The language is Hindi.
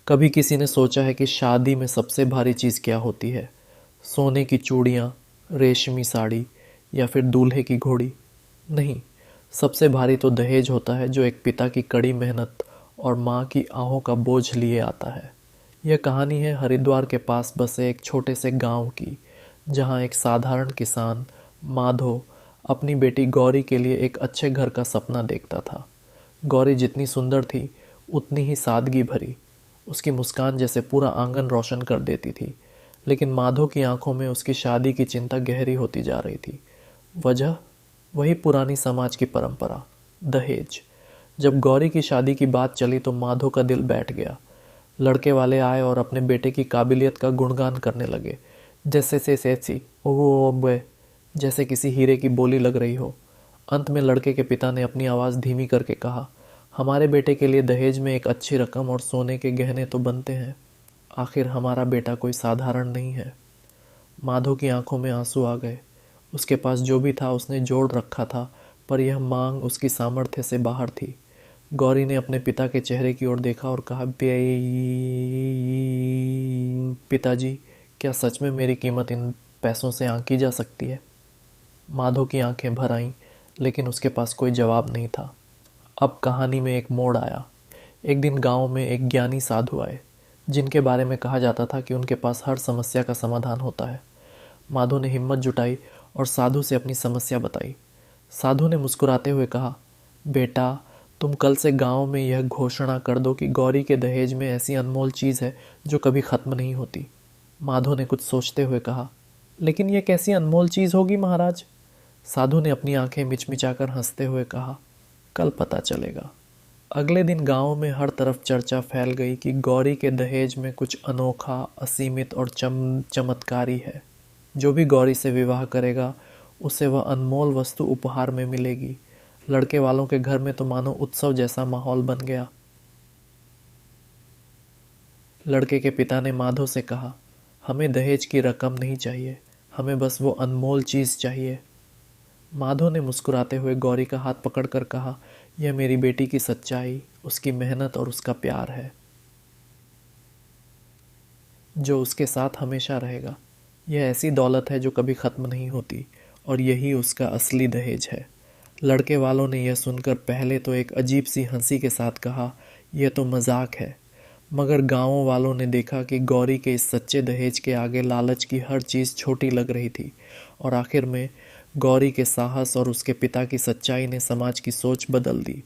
कभी किसी ने सोचा है कि शादी में सबसे भारी चीज़ क्या होती है? सोने की चूड़ियाँ, रेशमी साड़ी या फिर दूल्हे की घोड़ी? नहीं, सबसे भारी तो दहेज होता है जो एक पिता की कड़ी मेहनत और माँ की आहों का बोझ लिए आता है। यह कहानी है हरिद्वार के पास बसे एक छोटे से गांव की, जहाँ एक साधारण किसान माधो अपनी बेटी गौरी के लिए एक अच्छे घर का सपना देखता था। गौरी जितनी सुंदर थी, उतनी ही सादगी भरी। उसकी मुस्कान जैसे पूरा आंगन रोशन कर देती थी। लेकिन माधो की आंखों में उसकी शादी की चिंता गहरी होती जा रही थी। वजह वही पुरानी समाज की परंपरा, दहेज। जब गौरी की शादी की बात चली तो माधो का दिल बैठ गया। लड़के वाले आए और अपने बेटे की काबिलियत का गुणगान करने लगे। जैसे से सेसी ओ बे, जैसे किसी हीरे की बोली लग रही हो। अंत में लड़के के पिता ने अपनी आवाज़ धीमी करके कहा, हमारे बेटे के लिए दहेज में एक अच्छी रकम और सोने के गहने तो बनते हैं। आखिर हमारा बेटा कोई साधारण नहीं है। माधो की आंखों में आंसू आ गए। उसके पास जो भी था उसने जोड़ रखा था, पर यह मांग उसकी सामर्थ्य से बाहर थी। गौरी ने अपने पिता के चेहरे की ओर देखा और कहा, पिताजी, क्या सच में मेरी कीमत इन पैसों से आंकी जा सकती है? माधो की आंखें भर आईं, लेकिन उसके पास कोई जवाब नहीं था। अब कहानी में एक मोड़ आया। एक दिन गांव में एक ज्ञानी साधु आए, जिनके बारे में कहा जाता था कि उनके पास हर समस्या का समाधान होता है। माधो ने हिम्मत जुटाई और साधु से अपनी समस्या बताई। साधु ने मुस्कुराते हुए कहा, बेटा, तुम कल से गांव में यह घोषणा कर दो कि गौरी के दहेज में ऐसी अनमोल चीज़ है जो कभी ख़त्म नहीं होती। माधो ने कुछ सोचते हुए कहा, लेकिन यह कैसी अनमोल चीज़ होगी महाराज? साधु ने अपनी आंखें मिचमिचाकर हंसते हुए कहा, कल पता चलेगा। अगले दिन गांव में हर तरफ चर्चा फैल गई कि गौरी के दहेज में कुछ अनोखा, असीमित और चमत्कारी है। जो भी गौरी से विवाह करेगा, उसे वह अनमोल वस्तु उपहार में मिलेगी। लड़के वालों के घर में तो मानो उत्सव जैसा माहौल बन गया। लड़के के पिता ने माधो से कहा, हमें दहेज की रकम नहीं चाहिए, हमें बस वो अनमोल चीज़ चाहिए। माधो ने मुस्कुराते हुए गौरी का हाथ पकड़कर कहा, यह मेरी बेटी की सच्चाई, उसकी मेहनत और उसका प्यार है, जो उसके साथ हमेशा रहेगा। यह ऐसी दौलत है जो कभी ख़त्म नहीं होती, और यही उसका असली दहेज है। लड़के वालों ने यह सुनकर पहले तो एक अजीब सी हंसी के साथ कहा, यह तो मजाक है। मगर गाँव वालों ने देखा कि गौरी के इस सच्चे दहेज के आगे लालच की हर चीज़ छोटी लग रही थी, और आखिर में गौरी के साहस और उसके पिता की सच्चाई ने समाज की सोच बदल दी।